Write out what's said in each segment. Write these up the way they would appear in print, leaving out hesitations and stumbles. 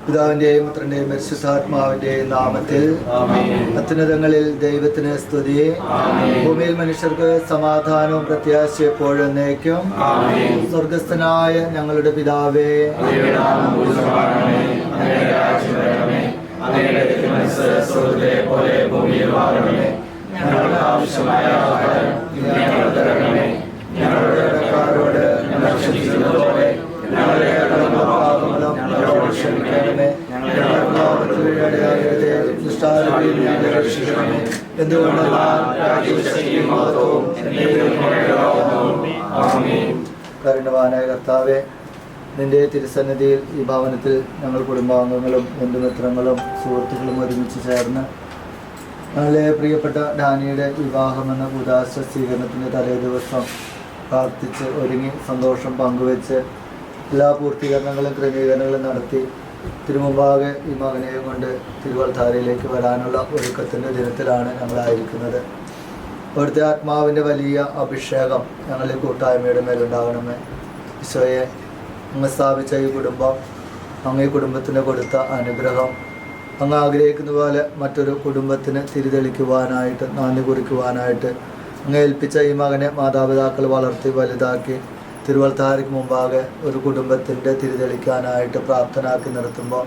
പിതാവിന്റെയും പുത്രന്റെയും പരിശുദ്ധാത്മാവിന്റെയും നാമത്തിൽ അത്യുന്നതങ്ങളിൽ ദൈവത്തിന് സ്തുതി. ഭൂമിയിൽ മനുഷ്യർക്ക് സമാധാനവും പ്രത്യാശയും എപ്പോഴും എന്നേക്കും. സ്വർഗസ്ഥനായ ഞങ്ങളുടെ പിതാവേ, ഞങ്ങളുടെ ആവശ്യമായ ആഹാരം ഞങ്ങൾക്ക് തരണമേ. ഞങ്ങളുടെ കടക്കാരോട് ഞങ്ങൾ ക്ഷമിക്കുന്നതുപോലെ ഞങ്ങളുടെ കടപ്പാടുകളും ഞങ്ങളോട് ക്ഷമിക്കണമേ. ഞങ്ങളുടെ പാപത്തിൽ വീഴാതെ ദുഷ്ടാരൂപിയിൽ ഞങ്ങളെ രക്ഷിക്കണമേ. എന്തുകൊണ്ടെന്നാൽ രാജ്യവും ശക്തിയും മഹത്വവും എന്നേക്കും അങ്ങയുടേതാകുന്നു. ആമേൻ. കരുണവാനായ കർത്താവേ, നിന്റെ തിരുസന്നിധിയിൽ ഈ ഭവനത്തിൽ ഞങ്ങൾ കുടുംബാംഗങ്ങളും ബന്ധുമിത്രങ്ങളും സുഹൃത്തുക്കളും ഒരുമിച്ച് ചേർന്ന് ഞങ്ങളെ പ്രിയപ്പെട്ട ഡാനിയുടെ വിവാഹമെന്ന ഉദാസ സ്വീകരണത്തിൻ്റെ തലേ ദിവസം പ്രാർത്ഥിച്ച് ഒരുങ്ങി സന്തോഷം പങ്കുവെച്ച് എല്ലാ പൂർത്തീകരണങ്ങളും ക്രമീകരണങ്ങളും നടത്തി തിരുമുമ്പാകെ ഈ മകനെയും കൊണ്ട് തിരുവൾധാരയിലേക്ക് വരാനുള്ള ഒരുക്കത്തിൻ്റെ ദിനത്തിലാണ് ഞങ്ങളായിരിക്കുന്നത്. അവിടുത്തെ ആത്മാവിൻ്റെ വലിയ അഭിഷേകം ഞങ്ങളുടെ കൂട്ടായ്മയുടെ മേലുണ്ടാകണമേ. ഈശോയെ, അങ്ങ് സ്ഥാപിച്ച ഈ കുടുംബം, അങ്ങ് ഈ കുടുംബത്തിന് കൊടുത്ത അനുഗ്രഹം അങ്ങ് ആഗ്രഹിക്കുന്ന പോലെ മറ്റൊരു കുടുംബത്തിന് തിരിതെളിക്കുവാനായിട്ട്, നന്ദി കുറിക്കുവാനായിട്ട് അങ്ങ് ഏൽപ്പിച്ച ഈ മകനെ മാതാപിതാക്കൾ വളർത്തി വലുതാക്കി തിരുവൾധാരയ്ക്ക് മുമ്പാകെ ഒരു കുടുംബത്തിൻ്റെ തിരിതെളിക്കാനായിട്ട് പ്രാപ്തനാക്കി നിർത്തുമ്പോൾ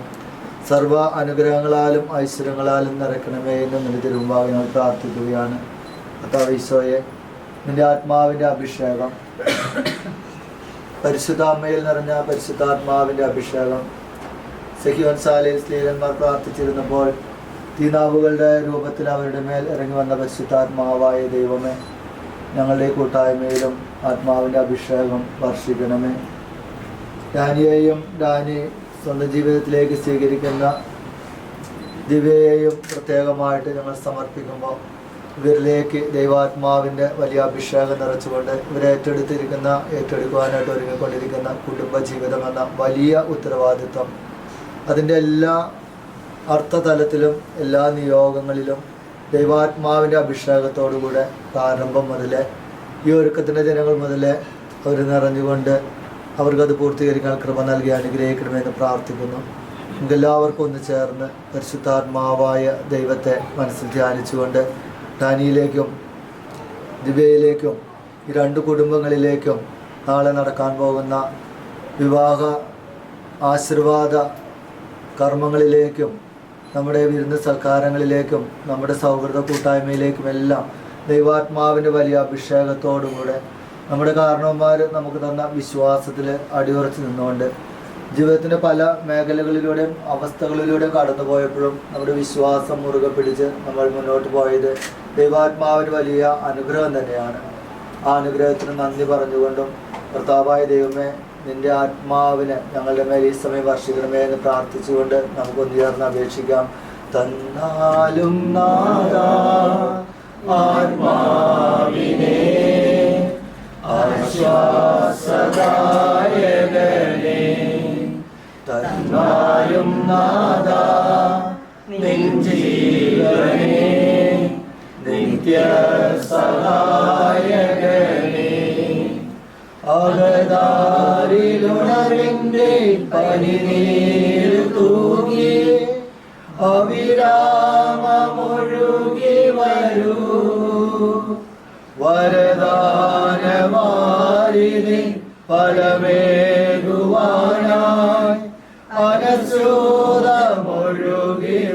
സർവ്വ അനുഗ്രഹങ്ങളാലും ഐശ്വര്യങ്ങളാലും നിറയ്ക്കണമേ എന്ന് നിന്റെ തിരുമുമ്പാകെ ഞങ്ങൾ പ്രാർത്ഥിക്കുകയാണ്. കർത്താവേ ഈശോയെ, നിന്റെ ആത്മാവിൻ്റെ അഭിഷേകം, പരിശുദ്ധ അമ്മയിൽ നിറഞ്ഞ പരിശുദ്ധാത്മാവിൻ്റെ അഭിഷേകം സെഹിയോൻ സാലയിൽ സ്ത്രീലന്മാർ പ്രാർത്ഥിച്ചിരുന്നപ്പോൾ തീനാവുകളുടെ രൂപത്തിൽ അവരുടെ മേൽ ഇറങ്ങി വന്ന പരിശുദ്ധാത്മാവായ ദൈവമേ, ഞങ്ങളുടെ കൂട്ടായ്മയിലും ആത്മാവിൻ്റെ അഭിഷേകം വർഷിക്കണമേ. ഡാനിയെയും ഡാനി സ്വന്തം ജീവിതത്തിലേക്ക് സ്വീകരിക്കുന്ന ദിവ്യയെയും പ്രത്യേകമായിട്ട് ഞങ്ങൾ സമർപ്പിക്കുമ്പോൾ ഇവരിലേക്ക് ദൈവാത്മാവിൻ്റെ വലിയ അഭിഷേകം നിറച്ചുകൊണ്ട് ഇവരെ ഏറ്റെടുക്കുവാനായിട്ട് ഒരുങ്ങിക്കൊണ്ടിരിക്കുന്ന കുടുംബജീവിതം എന്ന വലിയ ഉത്തരവാദിത്വം, അതിൻ്റെ എല്ലാ അർത്ഥതലത്തിലും എല്ലാ നിയോഗങ്ങളിലും ദൈവാത്മാവിൻ്റെ അഭിഷേകത്തോടുകൂടെ പ്രാരംഭം മുതലേ ഈ ഒരുക്കത്തിൻ്റെ ദിനങ്ങൾ മുതലേ അവർ നിറഞ്ഞുകൊണ്ട് അവർക്കത് പൂർത്തീകരിക്കാൻ കൃപ നൽകി അനുഗ്രഹിക്കണമെന്ന് പ്രാർത്ഥിക്കുന്നു. നമുക്കെല്ലാവർക്കും ഒന്ന് ചേർന്ന് പരിശുദ്ധാത്മാവായ ദൈവത്തെ മനസ്സിൽ ധ്യാനിച്ചുകൊണ്ട് ഡാനിയിലേക്കും ദിവ്യയിലേക്കും ഈ രണ്ട് കുടുംബങ്ങളിലേക്കും നാളെ നടക്കാൻ പോകുന്ന വിവാഹ ആശീർവാദ കർമ്മങ്ങളിലേക്കും നമ്മുടെ വിരുന്ന് സൽക്കാരങ്ങളിലേക്കും നമ്മുടെ സൗഹൃദ കൂട്ടായ്മയിലേക്കും എല്ലാം ദൈവാത്മാവിൻ്റെ വലിയ അഭിഷേകത്തോടുകൂടെ നമ്മുടെ കാരണവന്മാർ നമുക്ക് തന്ന വിശ്വാസത്തിൽ അടിയുറച്ച് നിന്നുകൊണ്ട് ജീവിതത്തിൻ്റെ പല മേഖലകളിലൂടെയും അവസ്ഥകളിലൂടെയും കടന്നു പോയപ്പോഴും നമ്മുടെ വിശ്വാസം മുറുകെ പിടിച്ച് നമ്മൾ മുന്നോട്ട് പോയത് ദൈവാത്മാവിന് വലിയ അനുഗ്രഹം തന്നെയാണ്. ആ അനുഗ്രഹത്തിന് നന്ദി പറഞ്ഞുകൊണ്ടും കർത്താവായ ദൈവമേ, നിന്റെ ആത്മാവിനെ ഞങ്ങളുടെ മേൽ ഈ സമയം വർഷിക്കണമേ എന്ന് പ്രാർത്ഥിച്ചുകൊണ്ട് നമുക്കൊന്ന് ചേർന്ന് അപേക്ഷിക്കാം. തന്നാലും നാഥാ ആത്മാവിനെ ആശ്വാസദായകനേ, തന്നാലും നാഥാ നിൻ ജീവനേ നിത്യ സഹായകനേ, അകതാരിലുണറിന്റെ പനിനീർ തൂകി അവിരാമമൊഴുകി വരൂ, വരദാനവാരിധി ഫലമേകുവാനായി അനശ്രുതമൊഴുകി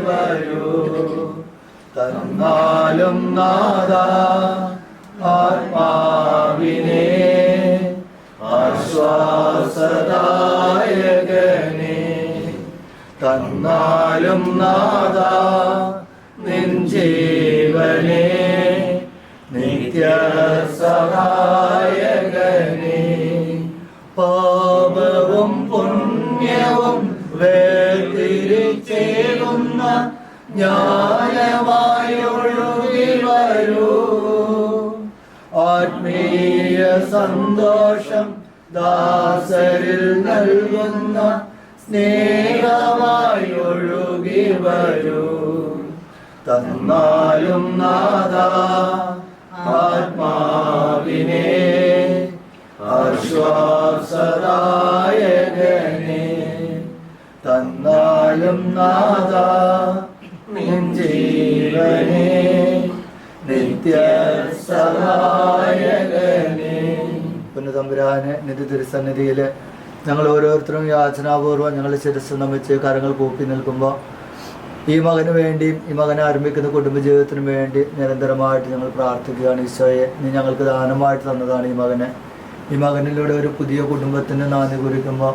വരൂ. തന്നാലും നാഥാ ആത്മാവിനെ ആശ്വാസദായകനേ, തന്നാലും നാഥാ നിൻ ജീവനേ നിത്യ സഹായകനേ, പാപവും പുണ്യവും വേർതിരിച്ചേകുന്ന ജ്ഞാനമായൊഴുകി വരൂ, ആത്മീയ സന്തോഷം ദാസരിൽ നൽകുന്ന സ്നേഹമായൊഴുകി വരൂ. തന്നാലും നാഥാ ആത്മാവിനെ ആശ്വാസദായകനേ, തന്നാലും നാഥ നിൻ ജീവനെ നിത്യ സഹായകനെ. പുനതമ്പുരാനെ നിധി തിരുസന്നിധിയിൽ ഞങ്ങൾ ഓരോരുത്തരും യാചനാപൂർവ്വം ഞങ്ങൾ ശിരസ് നമിച്ച് കരങ്ങൾ കൂപ്പി നിൽക്കുമ്പോൾ ഈ മകന് വേണ്ടിയും ഈ മകനെ ആരംഭിക്കുന്ന കുടുംബജീവിതത്തിനു വേണ്ടി നിരന്തരമായിട്ട് ഞങ്ങൾ പ്രാർത്ഥിക്കുകയാണ്. ഈശോയെ, നീ ഞങ്ങൾക്ക് ദാനമായിട്ട് തന്നതാണ് ഈ മകനിലൂടെ ഒരു പുതിയ കുടുംബത്തിന് നാന്ദി കുറിക്കുമ്പോൾ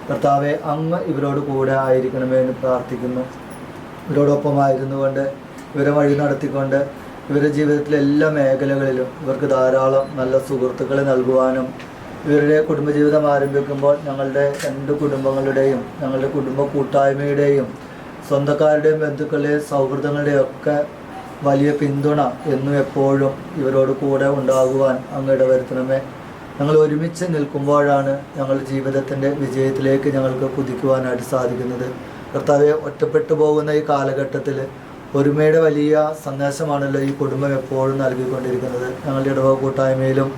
കർത്താവെ, അങ്ങ് ഇവരോട് കൂടെ ആയിരിക്കണമേ എന്ന് പ്രാർത്ഥിക്കുന്നു. ഇവരോടൊപ്പമായിരുന്നു കൊണ്ട് ഇവരെ വഴി നടത്തിക്കൊണ്ട് ഇവരുടെ ജീവിതത്തിലെ എല്ലാ മേഖലകളിലും ഇവർക്ക് ധാരാളം നല്ല സുഹൃത്തുക്കളെ നൽകുവാനും ഇവരുടെ കുടുംബജീവിതം ആരംഭിക്കുമ്പോൾ ഞങ്ങളുടെ രണ്ട് കുടുംബങ്ങളുടെയും ഞങ്ങളുടെ കുടുംബ കൂട്ടായ്മയുടെയും സ്വന്തക്കാരുടെയും ബന്ധുക്കളുടെയും സൗഹൃദങ്ങളുടെയും ഒക്കെ വലിയ പിന്തുണ എന്നും എപ്പോഴും ഇവരോട് കൂടെ ഉണ്ടാകുവാൻ അങ്ങ് ഇടവരുത്തണമേ. ഞങ്ങൾ ഒരുമിച്ച് നിൽക്കുമ്പോഴാണ് ഞങ്ങളുടെ ജീവിതത്തിൻ്റെ വിജയത്തിലേക്ക് ഞങ്ങൾക്ക് കുതിക്കുവാനായിട്ട് സാധിക്കുന്നത്. കർത്താവെ, ഒറ്റപ്പെട്ടു പോകുന്ന ഈ കാലഘട്ടത്തിൽ ഒരുമയുടെ വലിയ സന്ദേശമാണല്ലോ ഈ കുടുംബം എപ്പോഴും നൽകിക്കൊണ്ടിരിക്കുന്നത്. ഞങ്ങളുടെ ഇടവക കൂട്ടായ്മയിലും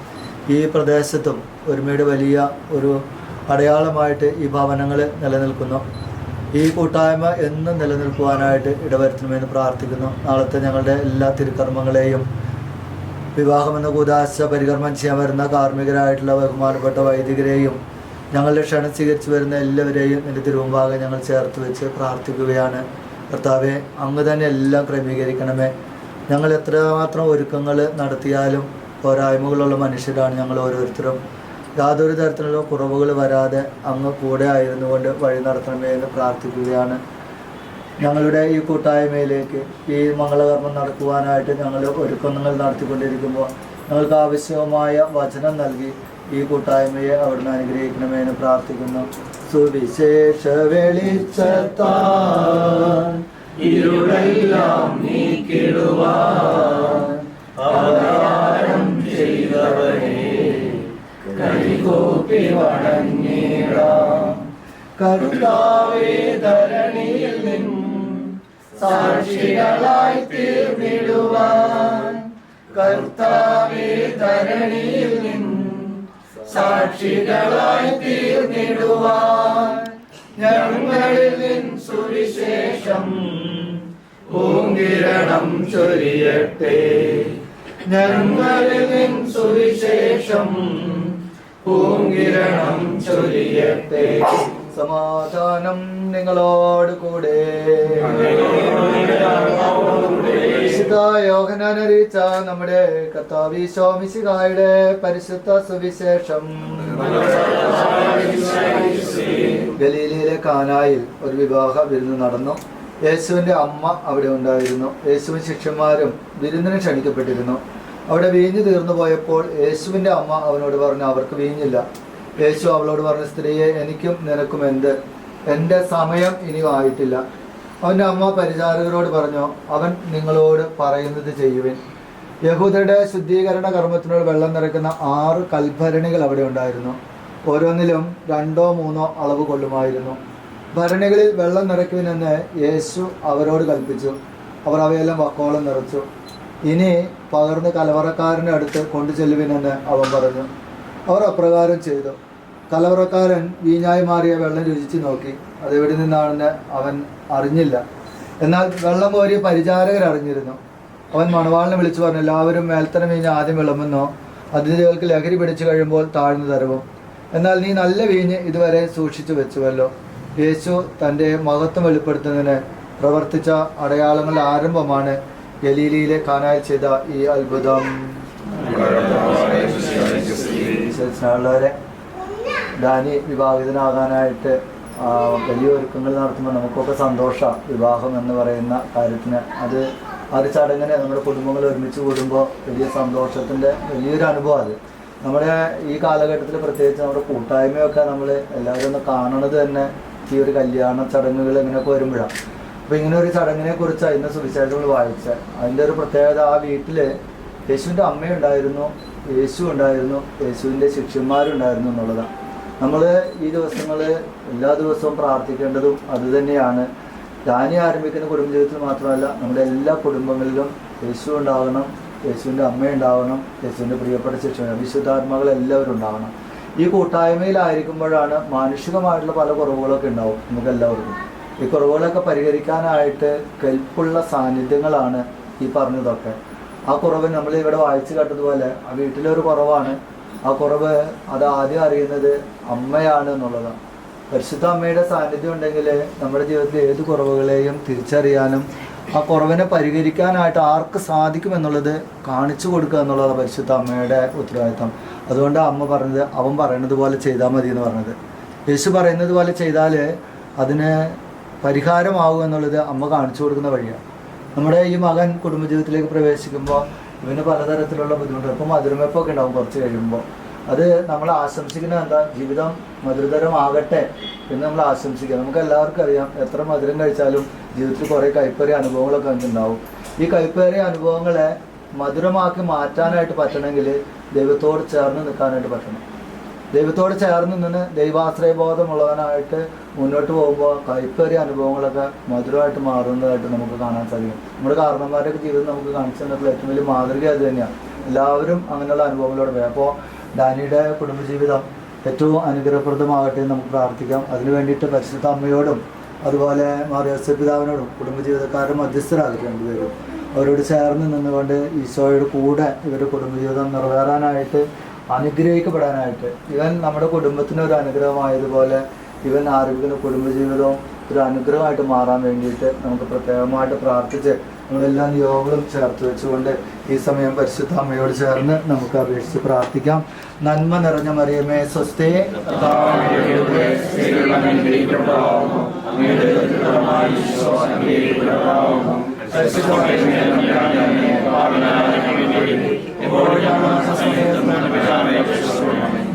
ഈ പ്രദേശത്തും ഒരുമയുടെ വലിയ ഒരു അടയാളമായിട്ട് ഈ ഭവനങ്ങൾ നിലനിൽക്കുന്നു. ഈ കൂട്ടായ്മ എന്നും നിലനിൽക്കുവാനായിട്ട് ഇടവരുത്തണമെന്ന് പ്രാർത്ഥിക്കുന്നു. നാളത്തെ ഞങ്ങളുടെ എല്ലാ തിരുക്കർമ്മങ്ങളെയും വിവാഹമെന്ന കൂദാശ പരികർമ്മം ചെയ്യാൻ വരുന്ന കാർമ്മികരായിട്ടുള്ള ബഹുമാനപ്പെട്ട വൈദികരെയും ഞങ്ങളുടെ ക്ഷണം സ്വീകരിച്ചു വരുന്ന എല്ലാവരെയും എൻ്റെ തിരുമുമ്പാകെ ഞങ്ങൾ ചേർത്ത് വെച്ച് പ്രാർത്ഥിക്കുകയാണ്. കർത്താവെ, അങ്ങ് തന്നെ എല്ലാം ക്രമീകരിക്കണമേ. ഞങ്ങൾ എത്രമാത്രം ഒരുക്കങ്ങൾ നടത്തിയാലും പോരായ്മകളുള്ള മനുഷ്യരാണ് ഞങ്ങൾ ഓരോരുത്തരും. യാതൊരു തരത്തിലുള്ള കുറവുകൾ വരാതെ അങ്ങ് കൂടെ ആയിരുന്നു കൊണ്ട് വഴി നടത്തണമേ എന്ന് പ്രാർത്ഥിക്കുകയാണ്. ഞങ്ങളുടെ ഈ കൂട്ടായ്മയിലേക്ക് ഈ മംഗളകർമ്മം നടക്കുവാനായിട്ട് ഞങ്ങൾ ഒരുക്കങ്ങൾ നടത്തിക്കൊണ്ടിരിക്കുമ്പോൾ ഞങ്ങൾക്ക് ആവശ്യമായ വചനം നൽകി ഈ കൂട്ടായ്മയെ അവിടുന്ന് അനുഗ്രഹിക്കണമേ എന്ന് പ്രാർത്ഥിക്കുന്നു. സുവിശേഷ വെളിച്ചത്താൽ ഇരുളെല്ലാം നീക്കിടുവാൻ അവതാരം ചെയ്തവനെ കൈകൂപ്പി വണങ്ങിടാം. കർത്താവേ, ധരണിയിൽ നിന്നും സാക്ഷികളായി തീർന്നിടുവാൻ, കർത്താവേ, ധരണിയിൽ നിന്നും സാക്ഷികളായി തീർന്നിടുവാൻ, ഞങ്ങളിൽ നിൻ സുവിശേഷം പൂങ്കിരണം ചൊരിയട്ടെ. ഞങ്ങളിൽ നിൻ സുവിശേഷം പൂങ്കിരണം ചൊരിയട്ടെ. സമാധാനം നിങ്ങളോട് കൂടെ. യോഹന്നാൻ അറിയിച്ച നമ്മുടെ കർത്താവ് ഈശോ മിശിഹായുടെ പരിശുദ്ധ സുവിശേഷം. ഗലീലയിലെ കാനായിൽ ഒരു വിവാഹ വിരുന്ന് നടന്നു. യേശുവിൻ്റെ അമ്മ അവിടെ ഉണ്ടായിരുന്നു. യേശുവും ശിഷ്യന്മാരും വിരുന്നിന് ക്ഷണിക്കപ്പെട്ടിരുന്നു. അവിടെ വീഞ്ഞ് തീർന്നു പോയപ്പോൾ യേശുവിൻ്റെ അമ്മ അവനോട് പറഞ്ഞു, അവർക്ക് വീഞ്ഞില്ല. യേശു അവളോട് പറഞ്ഞു, സ്ത്രീയെ, എനിക്കും നിനക്കും എന്ത്? എൻ്റെ സമയം ഇനിയും ആയിട്ടില്ല. അവൻ്റെ അമ്മ പരിചാരകരോട് പറഞ്ഞു, അവൻ നിങ്ങളോട് പറയുന്നത് ചെയ്യുവിൻ. യഹൂദരുടെ ശുദ്ധീകരണ കർമ്മത്തിനോട് വെള്ളം നിറയ്ക്കുന്ന 6 കൽഭരണികൾ അവിടെ ഉണ്ടായിരുന്നു. ഓരോന്നിലും 2 or 3 അളവ് കൊള്ളുമായിരുന്നു. ഭരണികളിൽ വെള്ളം നിറയ്ക്കുവിനെന്ന് യേശു അവരോട് കൽപ്പിച്ചു. അവർ അവയെല്ലാം വക്കോളം നിറച്ചു. ഇനി പകർന്ന് കലവറക്കാരൻ്റെ അടുത്ത് കൊണ്ടു ചെല്ലുവിനെന്ന് അവൻ പറഞ്ഞു. അവർ അപ്രകാരം ചെയ്തു. കലവറക്കാരൻ വീഞ്ഞായി മാറിയ വെള്ളം രുചിച്ച് നോക്കി. അതെവിടെ നിന്നാണെന്ന് അവൻ അറിഞ്ഞില്ല. എന്നാൽ വെള്ളം കോരിയ പരിചാരകർ അറിഞ്ഞിരുന്നു. അവൻ മണവാളിനെ വിളിച്ചു പറഞ്ഞു, എല്ലാവരും മേൽത്തരം വീഞ്ഞ് ആദ്യം വിളമ്പുന്നോ, അതിഥികൾക്ക് ലഹരി പിടിച്ചു കഴിയുമ്പോൾ താഴ്ന്നു തരവും. എന്നാൽ നീ നല്ല വീഞ്ഞ് ഇതുവരെ സൂക്ഷിച്ചു വെച്ചുവല്ലോ. യേശു തൻ്റെ മഹത്വം വെളിപ്പെടുത്തുന്നതിന് പ്രവർത്തിച്ച അടയാളങ്ങളുടെ ആരംഭമാണ് ഗലീലയിലെ കാനായിൽ ചെയ്ത ഈ അത്ഭുതം. വിശ്വസിച്ചുള്ളവരെ, ഡാനി വിവാഹിതനാകാനായിട്ട് വലിയ ഒരുക്കങ്ങൾ നടത്തുമ്പോൾ നമുക്കൊക്കെ സന്തോഷമാണ്. വിവാഹം എന്ന് പറയുന്ന കാര്യത്തിന് അത് ചടങ്ങിന് നമ്മുടെ കുടുംബങ്ങൾ ഒരുമിച്ച് കൂടുമ്പോൾ വലിയ സന്തോഷത്തിൻ്റെ വലിയൊരു അനുഭവം. അത് നമ്മുടെ ഈ കാലഘട്ടത്തിൽ പ്രത്യേകിച്ച് നമ്മുടെ കൂട്ടായ്മയൊക്കെ നമ്മൾ എല്ലാവരും ഒന്ന് കാണുന്നത് തന്നെ ഈ ഒരു കല്യാണ ചടങ്ങുകൾ ഇങ്ങനെയൊക്കെ വരുമ്പോഴാണ്. അപ്പോൾ ഇങ്ങനെ ഒരു ചടങ്ങിനെ കുറിച്ച് ഇന്ന് സുവിശേഷങ്ങൾ വായിച്ചത്. അതിൻ്റെ ഒരു പ്രത്യേകത, ആ വീട്ടിൽ യേശുവിൻ്റെ അമ്മയുണ്ടായിരുന്നു, യേശു ഉണ്ടായിരുന്നു, യേശുവിൻ്റെ ശിഷ്യന്മാരുണ്ടായിരുന്നു എന്നുള്ളതാണ്. നമ്മൾ ഈ ദിവസങ്ങൾ എല്ലാ ദിവസവും പ്രാർത്ഥിക്കേണ്ടതും അതുതന്നെയാണ്. ഡാനി ആരംഭിക്കുന്ന കുടുംബജീവിതത്തിൽ മാത്രമല്ല, നമ്മുടെ എല്ലാ കുടുംബങ്ങളിലും യേശു ഉണ്ടാകണം, യേശുവിൻ്റെ അമ്മയുണ്ടാവണം, യേശുവിൻ്റെ പ്രിയപ്പെട്ട ശിഷ്യന്മാർ, വിശുദ്ധാത്മാക്കൾ എല്ലാവരും ഉണ്ടാവണം. ഈ കൂട്ടായ്മയിലായിരിക്കുമ്പോഴാണ് മാനുഷികമായിട്ടുള്ള പല കുറവുകളൊക്കെ ഉണ്ടാവും നമുക്ക് എല്ലാവർക്കും. ഈ കുറവുകളൊക്കെ പരിഹരിക്കാനായിട്ട് കെൽപ്പുള്ള സാന്നിധ്യങ്ങളാണ് ഈ പറഞ്ഞതൊക്കെ. ആ കുറവ് നമ്മൾ ഇവിടെ വായിച്ചു കേട്ടതുപോലെ ആ വീട്ടിലൊരു കുറവാണ്. ആ കുറവ് അത് ആദ്യം അറിയുന്നത് അമ്മയാണ് എന്നുള്ളതാണ്. പരിശുദ്ധ അമ്മയുടെ സാന്നിധ്യം ഉണ്ടെങ്കിൽ നമ്മുടെ ജീവിതത്തിൽ ഏത് കുറവുകളെയും തിരിച്ചറിയാനും ആ കുറവിനെ പരിഹരിക്കാനായിട്ട് ആർക്ക് സാധിക്കുമെന്നുള്ളത് കാണിച്ചു കൊടുക്കുക എന്നുള്ളതാണ് പരിശുദ്ധ അമ്മയുടെ ഉത്തരവാദിത്വം. അതുകൊണ്ട് അമ്മ പറഞ്ഞത് അവൻ പറയുന്നത് പോലെ ചെയ്താൽ മതി എന്ന് പറഞ്ഞത്. യേശു പറയുന്നത് പോലെ ചെയ്താൽ അതിന് പരിഹാരമാകും എന്നുള്ളത് അമ്മ കാണിച്ചു കൊടുക്കുന്ന വഴിയാണ്. നമ്മുടെ ഈ മകൻ കുടുംബജീവിതത്തിലേക്ക് പ്രവേശിക്കുമ്പോൾ ഇവന് പലതരത്തിലുള്ള ബുദ്ധിമുട്ട്, ഇപ്പോൾ മധുരമെപ്പൊക്കെ ഉണ്ടാവും കുറച്ച് കഴിയുമ്പോൾ. അത് നമ്മൾ ആശംസിക്കുന്നത് എന്താ? ജീവിതം മധുരതരമാകട്ടെ എന്ന് നമ്മൾ ആശംസിക്കുക. നമുക്ക് എല്ലാവർക്കും അറിയാം, എത്ര മധുരം കഴിച്ചാലും ജീവിതത്തിൽ കുറേ കൈപ്പേറിയ അനുഭവങ്ങളൊക്കെ നമുക്കുണ്ടാവും. ഈ കൈപ്പേറിയ അനുഭവങ്ങളെ മധുരമാക്കി മാറ്റാനായിട്ട് പറ്റണമെങ്കിൽ ദൈവത്തോട് ചേർന്ന് നിൽക്കാനായിട്ട് പറ്റണം. ദൈവത്തോട് ചേർന്ന് നിന്ന് ദൈവാശ്രയബോധമുള്ളവനായിട്ട് മുന്നോട്ട് പോകുമ്പോൾ കൈപ്പേറിയ അനുഭവങ്ങളൊക്കെ മധുരമായിട്ട് മാറുന്നതായിട്ട് നമുക്ക് കാണാൻ സാധിക്കും. നമ്മുടെ കാരണന്മാരുടെ ജീവിതം നമുക്ക് കാണിച്ചു തന്നിട്ടുള്ള ഏറ്റവും വലിയ മാതൃക അത് തന്നെയാണ്. എല്ലാവരും അങ്ങനെയുള്ള അനുഭവങ്ങളോട് പോയി. അപ്പോൾ ഡാനിയുടെ കുടുംബജീവിതം ഏറ്റവും അനുഗ്രഹപ്രദമാകട്ടെ എന്ന് നമുക്ക് പ്രാർത്ഥിക്കാം. അതിനു വേണ്ടിയിട്ട് പരിശുദ്ധ അമ്മയോടും അതുപോലെ മാറിയോസേപ്പ് പിതാവിനോടും കുടുംബജീവിതക്കാരുടെ മധ്യസ്ഥരാകട്ടെ രണ്ടുപേരും. അവരോട് ചേർന്ന് നിന്നുകൊണ്ട് ഈശോയുടെ കൂടെ ഇവരുടെ കുടുംബജീവിതം നിറവേറാനായിട്ട് അനുഗ്രഹിക്കപ്പെടാനായിട്ട്, ഇവൻ നമ്മുടെ കുടുംബത്തിന് ഒരു അനുഗ്രഹമായതുപോലെ ഇവൻ ആരോഗ്യത്തിന് കുടുംബജീവിതവും ഒരു അനുഗ്രഹമായിട്ട് മാറാൻ വേണ്ടിയിട്ട് നമുക്ക് പ്രത്യേകമായിട്ട് പ്രാർത്ഥിച്ച് നമ്മളെല്ലാ നിയോഗങ്ങളും ചേർത്ത് വെച്ചുകൊണ്ട് ഈ സമയം പരിശുദ്ധ അമ്മയോട് ചേർന്ന് നമുക്ക് അപേക്ഷിച്ച് പ്രാർത്ഥിക്കാം. നന്മ നിറഞ്ഞ മറിയമേ സ്വസ്തി,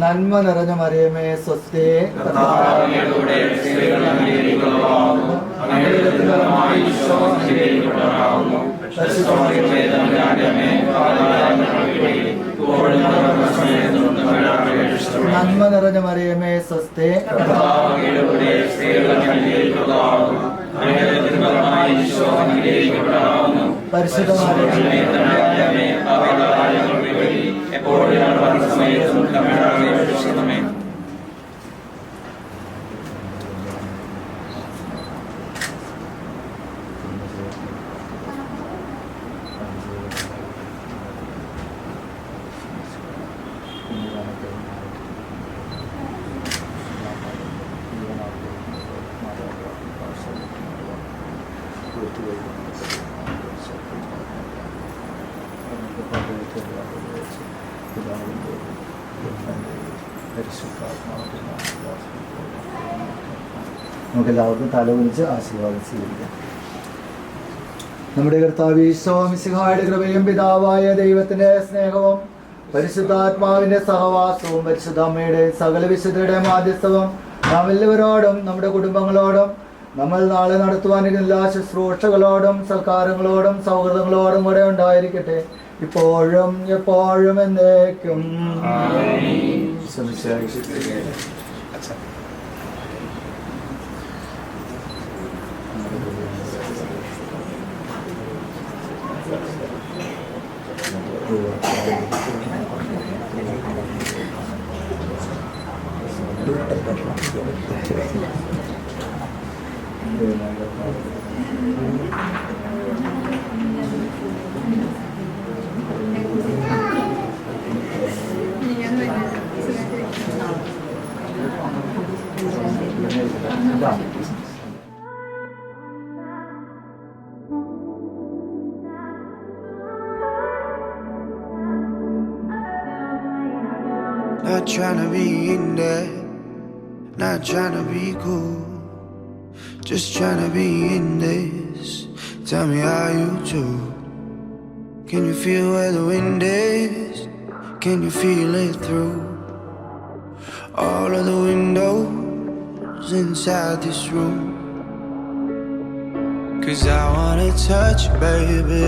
നന്മ നിറഞ്ഞ മറിയമേ സ്വസ്തി, നന്മ നിറഞ്ഞ മറിയമേ സ്വസ്തി, പരിശുദ്ധ നമുക്കെല്ലാവർക്കും തലകുനിച്ച് ആശീർവാദം സ്വീകരിക്കാം. നമ്മുടെ കർത്താവ് ഈശോ മിശിഹായുടെ കൃപയും പിതാവായ ദൈവത്തിന്റെ സ്നേഹവും പരിശുദ്ധാത്മാവിന്റെ സഹവാസവും പരിശുദ്ധ അമ്മയുടെ സകല വിശുദ്ധരുടെ മാധ്യസ്ഥവും നാം എല്ലാവരോടും നമ്മുടെ കുടുംബങ്ങളോടും നമ്മൾ നാളെ നടത്തുവാനിരിക്കുന്ന എല്ലാ ശുശ്രൂഷകളോടും സൽക്കാരങ്ങളോടും സൗഹൃദങ്ങളോടും കൂടെ ഉണ്ടായിരിക്കട്ടെ, ഇപ്പോഴും എപ്പോഴും എന്നേക്കും. Not tryna be in there, not tryna be cool, just tryna be in this. Tell me how you do. Can you feel where the wind is? Can you feel it through all of the windows inside this room? 'Cause I wanna touch you, baby,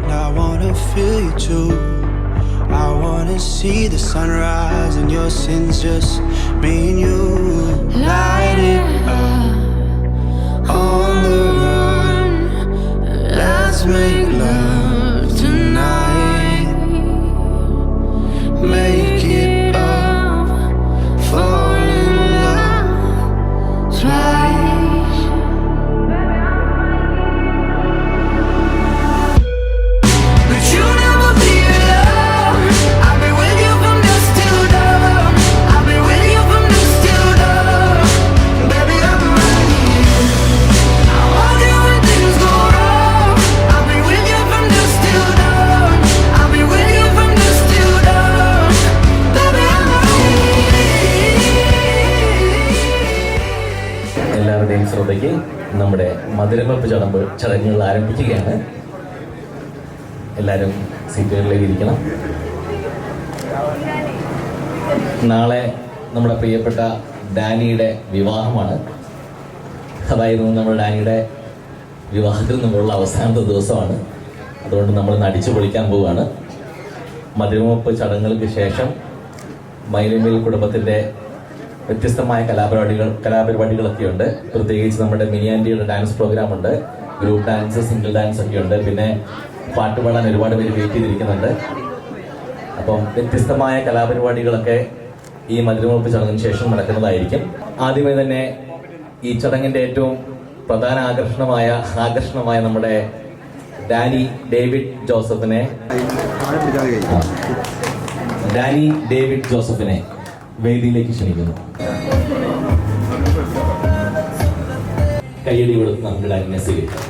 and I wanna feel you too. I wanna see the sunrise and your sins, just me and you. Light it up on the run. Let's make love tonight. Make it up, fall in love twice. ശ്രദ്ധയ്ക്ക് നമ്മുടെ മധുരവെപ്പ് ചടങ്ങുകൾ ആരംഭിക്കുകയാണ്. എല്ലാവരും സീറ്റുകളിലേക്ക് ഇരിക്കണം. നാളെ നമ്മുടെ പ്രിയപ്പെട്ട ഡാനിയുടെ വിവാഹമാണ്. അതായിരുന്നു നമ്മുടെ ഡാനിയുടെ വിവാഹത്തിൽ നിന്നുള്ള അവസാനത്തെ ദിവസമാണ്. അതുകൊണ്ട് നമ്മൾ അടിച്ചു പൊളിക്കാൻ പോവുകയാണ്. മധുരവെപ്പ് ചടങ്ങുകൾക്ക് ശേഷം മൈലമിൽ കുടുംബത്തിൻ്റെ വ്യത്യസ്തമായ കലാപരിപാടികളൊക്കെ ഉണ്ട്. പ്രത്യേകിച്ച് നമ്മുടെ മിനി ആൻറ്റിയുടെ ഡാൻസ് പ്രോഗ്രാം ഉണ്ട്, ഗ്രൂപ്പ് ഡാൻസ്, സിംഗിൾ ഡാൻസ് ഒക്കെ ഉണ്ട്. പിന്നെ പാട്ട് പാടാൻ ഒരുപാട് പേര് വെയിറ്റ് ചെയ്തിരിക്കുന്നുണ്ട്. അപ്പം വ്യത്യസ്തമായ കലാപരിപാടികളൊക്കെ ഈ മധുരവെപ്പ് ചടങ്ങിന് ശേഷം നടക്കുന്നതായിരിക്കും. ആദ്യമേ തന്നെ ഈ ചടങ്ങിൻ്റെ ഏറ്റവും പ്രധാന ആകർഷണമായ നമ്മുടെ ഡാനി ഡേവിഡ് ജോസഫിനെ വേദിയിലേക്ക് ക്ഷണിക്കുന്നു. കയ്യടി കൊടുത്ത് നമുക്ക് ഡാനിനെ സ്വീകരിക്കാം.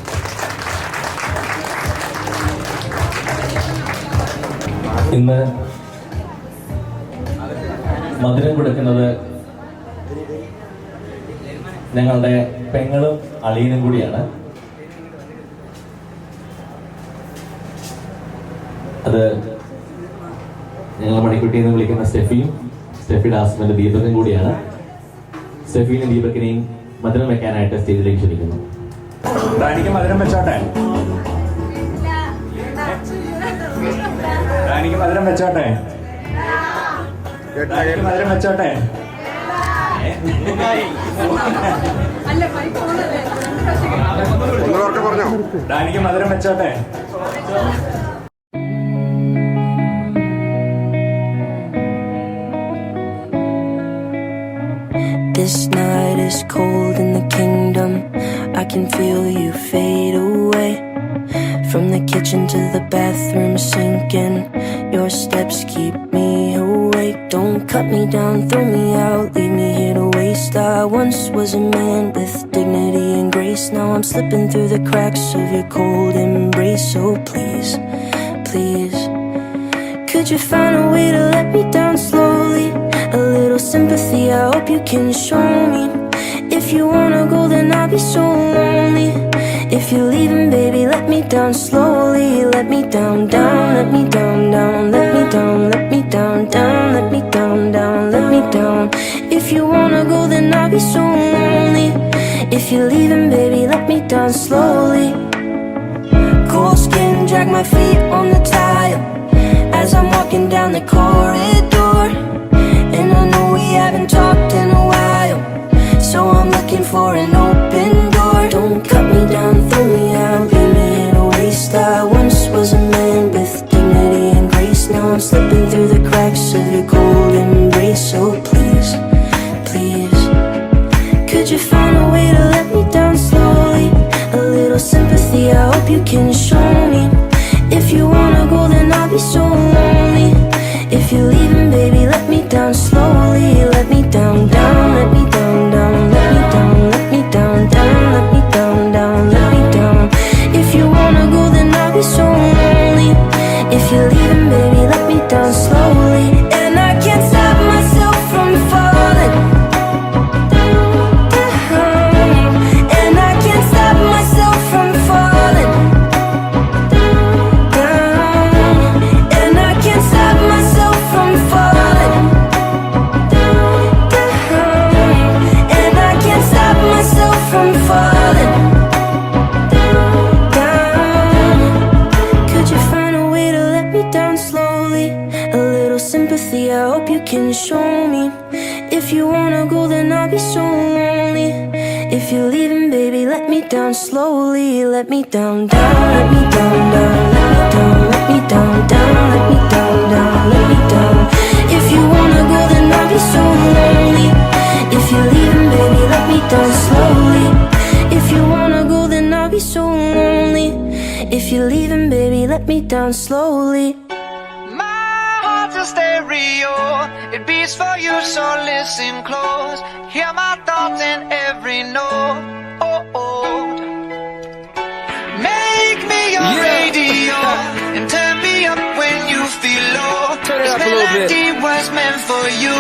ഇന്ന് മധുരം കൊടുക്കുന്നത് ഞങ്ങളുടെ പെങ്ങളും അളിയനും കൂടിയാണ്. അത് ഞങ്ങൾ മണിക്കുട്ടി എന്ന് വിളിക്കുന്ന സ്റ്റെഫിയുടെ ഹസ്ബൻഡ് ദീപകൻ കൂടിയാണ്. സ്റ്റെഫിനെയും ദീപകിനെയും മധുരം വെക്കാനായിട്ട് സ്റ്റേജിലേക്ക് ക്ഷണിക്കുന്നു. ഡാനിക്ക് മധുരം വെച്ചോട്ടെ. ഡാനിക്ക് മധുരം വെച്ചോട്ടെ. ഡാനിക്ക് മധുരം വെച്ചോട്ടെ. ഡാനിക്ക് മധുരം വെച്ചോട്ടെ. This night is cold in the kingdom. I can feel you fade away. From the kitchen to the bathroom sinking, your steps keep me awake. Don't cut me down, throw me out, leave me here to waste. I once was a man with dignity and grace. Now I'm slipping through the cracks of your cold embrace. So please, please, could you find a way to let me down slowly? A little sympathy, I hope you can show me. If you wanna go, then I'll be so lonely. If you're leaving, baby, let me down slowly. Let me down, down, let me down, down, let me down, let me down, down, let me down, down, let me down. If you wanna go, then I'll be so lonely. If you're leaving, baby, let me down slowly. Cold skin, drag my feet on the tile as I'm walking down the corridor. And I know we haven't talked in a while, so I'm looking for an open door. Don't cut me down, throw me out, leave me in a waste. I once was a man with dignity and grace. Now I'm slipping through the cracks of your cold embrace. So please, please, could you find a way to let me down slowly? A little sympathy, I hope you can show me. If you wanna go, then I'll be so lonely. If you're leaving, baby, let me down slowly. Let me down, down, let me down, down, let me down, let me down, down, let me down, down, let me down. If you wanna go, then I'll be so lonely. If you're leaving, baby, let me down slowly. And I can't stop myself from falling down. And I can't stop myself from falling down. And I can't stop myself from falling down. And I can't stop myself from falling down. Could you find a way to let me down slowly? A little sympathy, I hope you can show me. If you wanna go, then I'll be so lonely. If you're leaving, baby, let me down slowly. Let me down, down, let me down, down, let me down, let me down, down, let me down, down, let me down. If you wanna go, then I'll be so lonely. If you're leaving, baby, let me down slowly. If you wanna go, then I'll be so lonely. If you're leaving, baby, let me down slowly. My heart's a stereo, it beats for you, so listen close. Hear my thoughts in every note. Oh, oh. Make me your radio and turn me up when you feel low. This melody was meant for you.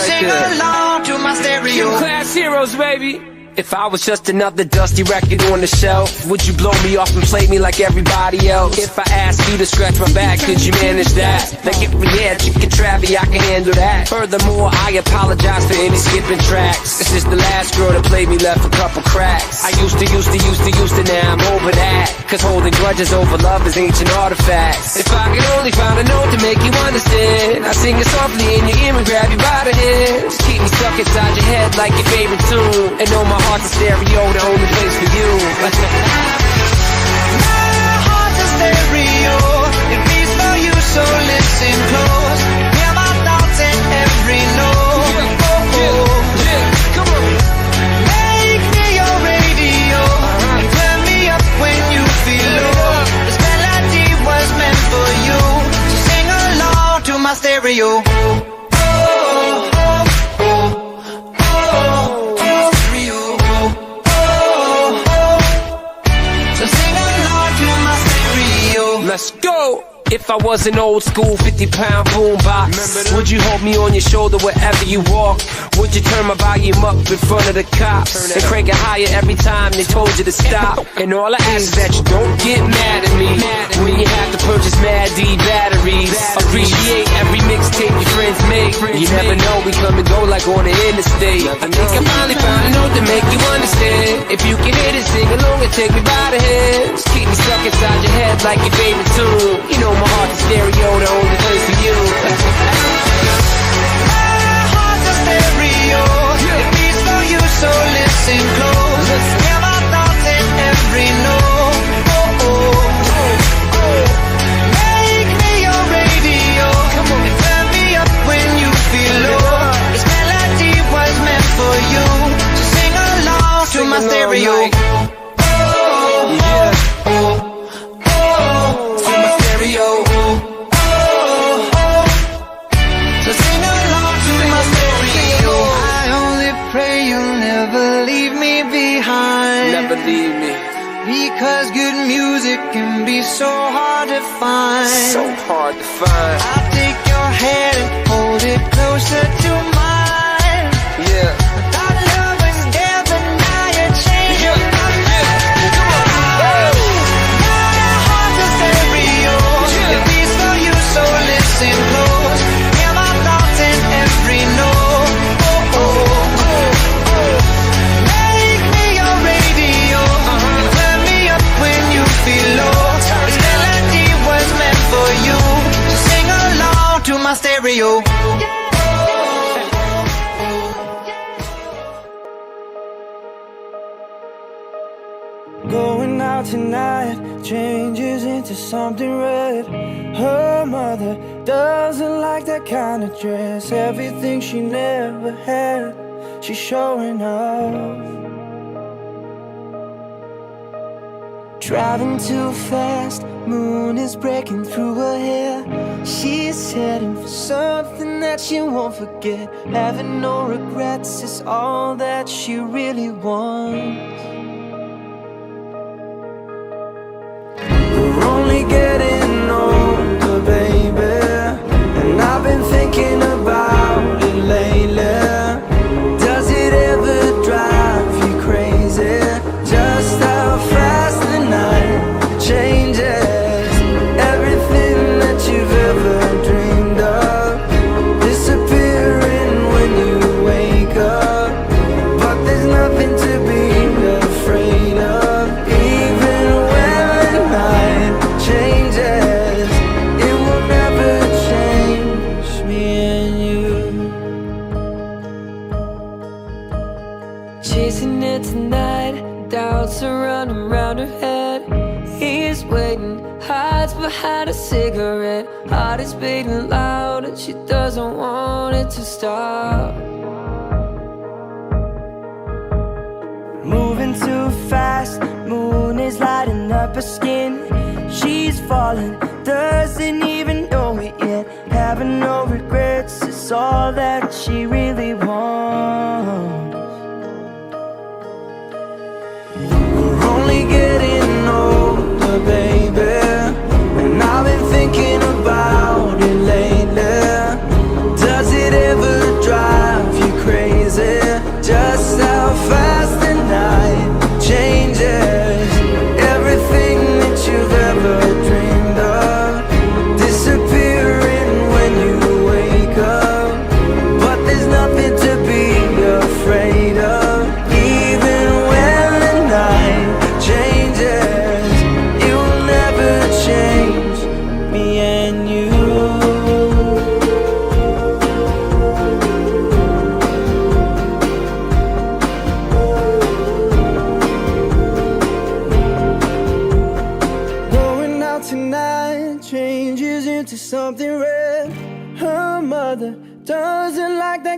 Sing along to my stereo. Class heroes, baby. If I was just another dusty record on the shelf, would you blow me off and play me like everybody else? If I asked you to scratch my back, could you manage that? Like if we had chicken Travie, I can handle that. Furthermore, I apologize for any skipping tracks. This is the last girl that played me, left a couple cracks. I used to, now I'm over that. Cause holding grudges over love is ancient artifacts. If I could only find a note to make you understand, I sing it softly in your ear and grab you by the head. Just keep me stuck inside your head like your favorite tune. And know my heart's a stereo, the only place for you. My heart's a stereo, it beats for you, so listen close. Hear my thoughts in every note. Come on. Make me your radio, and turn me up when you feel low. This melody was meant for you, so sing along to my stereo. Let's go! If I was an old school 50-pound boombox, would you hold me on your shoulder wherever you walk? Would you turn my volume up in front of the cops and crank it higher every time they told you to stop? And all I ask is that you don't get mad at me when you have to purchase Mad D batteries. Appreciate every mixtape your friends make. You never know, we come and go like on the interstate. I think I finally found a note to make you understand. If you can hit it, sing along and take me by the hand. Just keep me stuck inside your head like your favorite tune. You know my heart's a stereo, the only place for you. My heart's a stereo, it beats for you, so listen close. Hear my thoughts in every note. Make me your radio, and turn me up when you feel low. This melody was meant for you, so sing along to my stereo. Leave me. Because good music can be so hard to find. So hard to find. I'll take your hand and hold it closer to mine. Yeah. Our love was there, but now you're changing my mind. My heart's a stereo, it beats for you, so listen close. Hear my thoughts in every note. To my stereo. Going out tonight changes into something red. Her mother doesn't like that kind of dress. Everything she never had, she's showing off. Driving too fast, moon is breaking through her hair. She's heading for something that she won't forget. Having no regrets is all that she really wants. We're only getting older, baby, and I've been thinking about it lately. Does it ever drive you crazy? Just how fast the night changes. Everything that you've ever dreamed of disappearing when you wake up. But there's nothing to be afraid of. Even when the night changes, it will never change me and you. Chasing it tonight, doubts are running round her head. He's waiting, hides behind a cigarette. Heart is beating loud and she doesn't want it to stop. Moving too fast, moon is lighting up her skin. She's falling, doesn't even know it yet. Having no regrets is all that she really wants. We're only getting older, baby, and I've been thinking about it lately. Does it ever drive you crazy? Just how fast the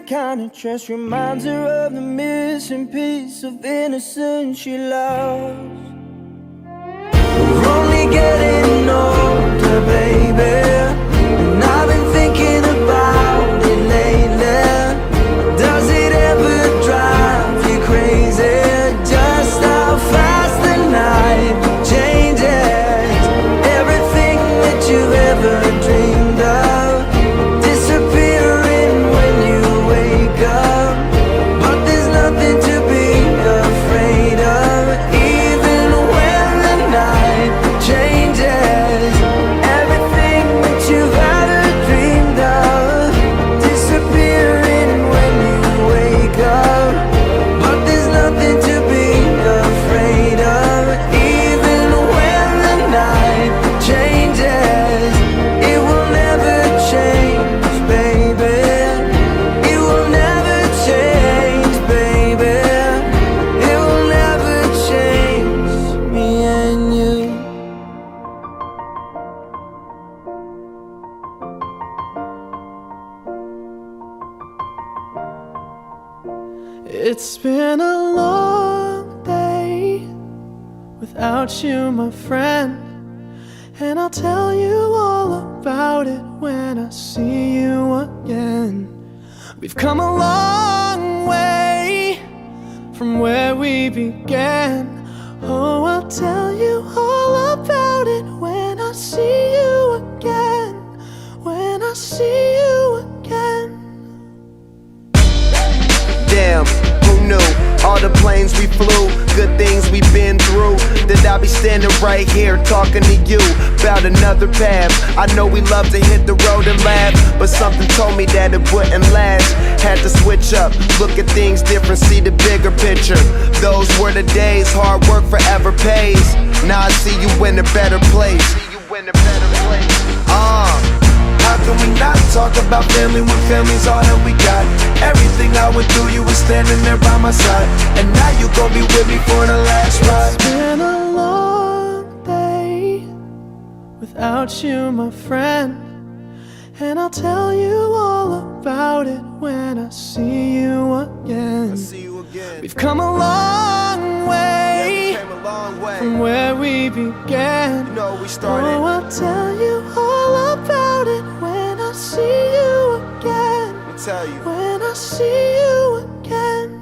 kind of dress reminds her of the missing piece of innocence she loves. We're only getting older, baby, and I've been thinking about it lately. Does it ever drive you crazy just how fast the night changes? Everything that you ever dreamed of disappearing when you wake up, but there's nothing to be afraid of. Even when the night changes, everything that you've ever dreamed of disappearing when you wake up, but there's nothing to be afraid of. Even when the night changes, it will never change, baby. It will never change, baby. It will never change me and you. It's been a long day without you, my friend, and I'll tell you all about it when I see you again. We've come a long way from where we began. Oh, I'll tell you all about it when I see you again. When I see you again. Damn, who knew? All the planes we flew, good things we've been through, that I'll be standing right here talking to you about another path. I know we love to hit the road and laugh, but something told me that it wouldn't last. Had to switch up, look at things different, see the bigger picture. Those were the days, hard work forever pays. Now I see you in a better place. How can we not talk about family when family's all that we got? Everything I went through, you were standing there by my side, and now you gon' be with me for the last ride. It's been a long day without you, my friend, and I'll tell you all about it when I see you again. We've come a long way from where we began. You know we started. Oh, I'll tell you all about it when I see you again. I'll tell you. When I see you again.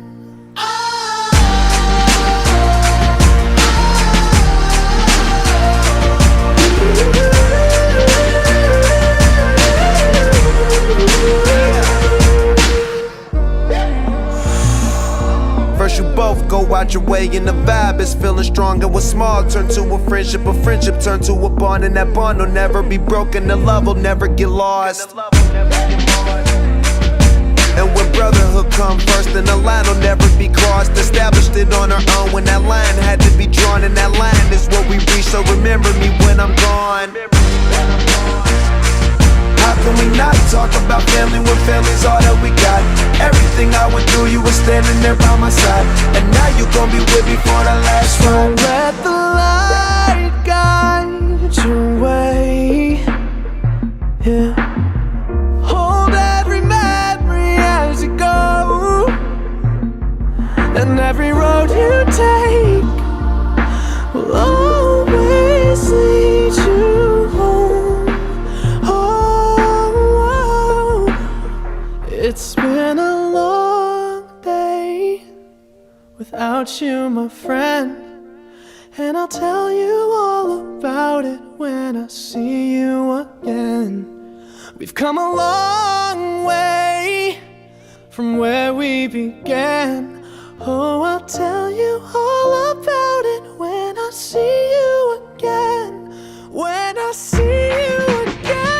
First you both go out your way and the vibe is feeling strong, and what's small turn to a friendship turn to a bond, and that bond will never be broken, the love will never get lost. And when brotherhood come first, then the line will never be crossed. Established it on our own when that line had to be drawn, and that line is what we reach, so remember me when I'm gone. How can we not talk about family when family's all that we got? Everything I went through, you were standing there by my side, and now you gon' be with me for the last ride. Let the light guide your way. Yeah. Hold every memory as you go, and every road you take will always lead you home. Oh, it's been a long day without you, my friend, and I'll tell you all about it when I see you again. We've come a long way from where we began. Oh, I'll tell you all about it when I see you again. When I see you again.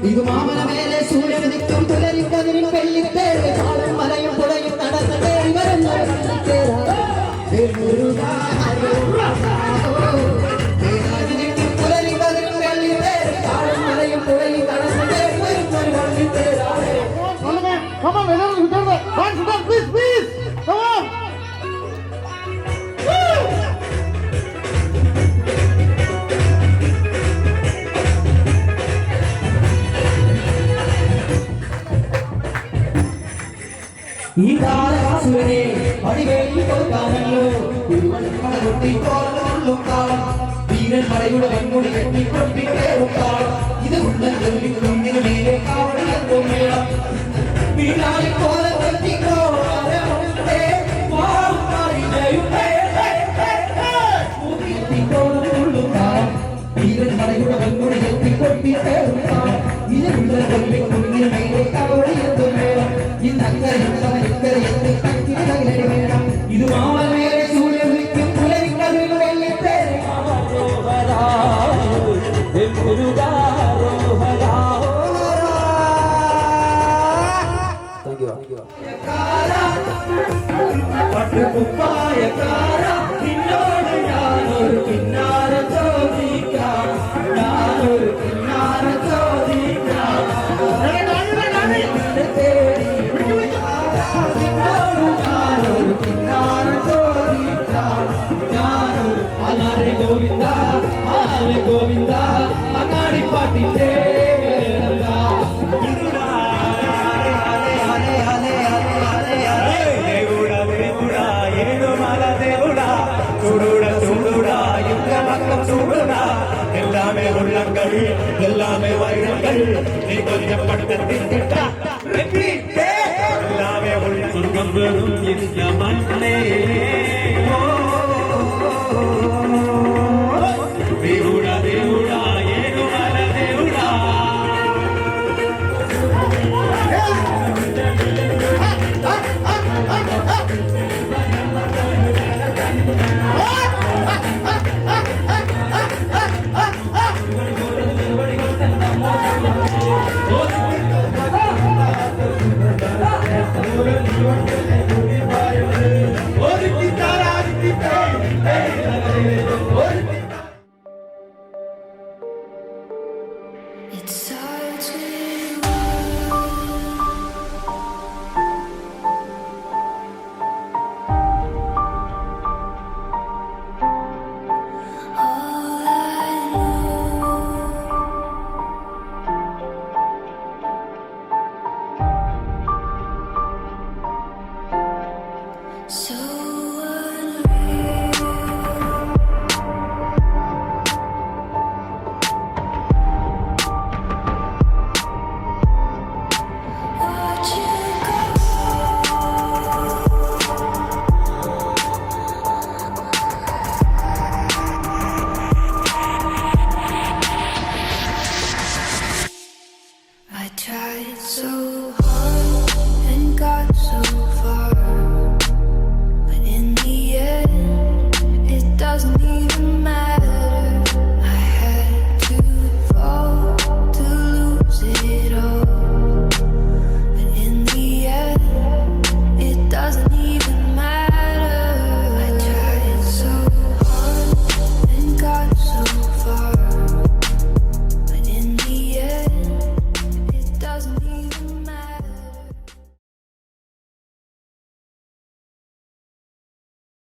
ഇത് മാമല മേലെ സൂര്യനുദിക്കും പുലരിപ്പതിനും വെള്ളിത്തേര് കാലം മലയും പുഴയും നടന്ന് തേടി വരുന്ന പുലരിപ്പതിനും വെള്ളിത്തേര് കാലം മലയും പുഴയും നടന്ന് തേടി വരുന്ന ഒരു വള്ളിത്തേരാണ്. Come on, please, please, come on. ഈ കാലവാസുവിനെ പടിവേലി കൊടുക്കാമല്ലോ തിരുവണ്ണും കാലം വീരൻ മലയുടെ വെൺമുടി കെട്ടിക്കൊണ്ടിക്കേറും കാലം ഇത് കുന്നിന് മേലെ കാവടിയെത്തും വേണം വീണായി പോലെ വീരൻ മലയുടെ വെൺമുടി കെട്ടിക്കൊണ്ടിക്കേറും കാലം ഇത് കുന്നിന് മേലെ കാവടിയെത്തും വേണം ഇത് മാമല മേലെ സൂര്യനുദിക്കും പുലരിപ്പതിനും വെള്ളിത്തേര് Thank you. ഗോവിന്ദ ആവേ ഗോവിന്ദ അങ്ങാടി പാട്ടിന്റെ எல்லாமே உள்ளங்கள் எல்லாமே வைரங்கள் நீ கொஞ்சம் படுத்திட்ட எல்லாமே உள்ள சொர்க்கம் வரும் இந்த மண்ணே దేవుడా దేవుడా ఏడుమల దేవుడా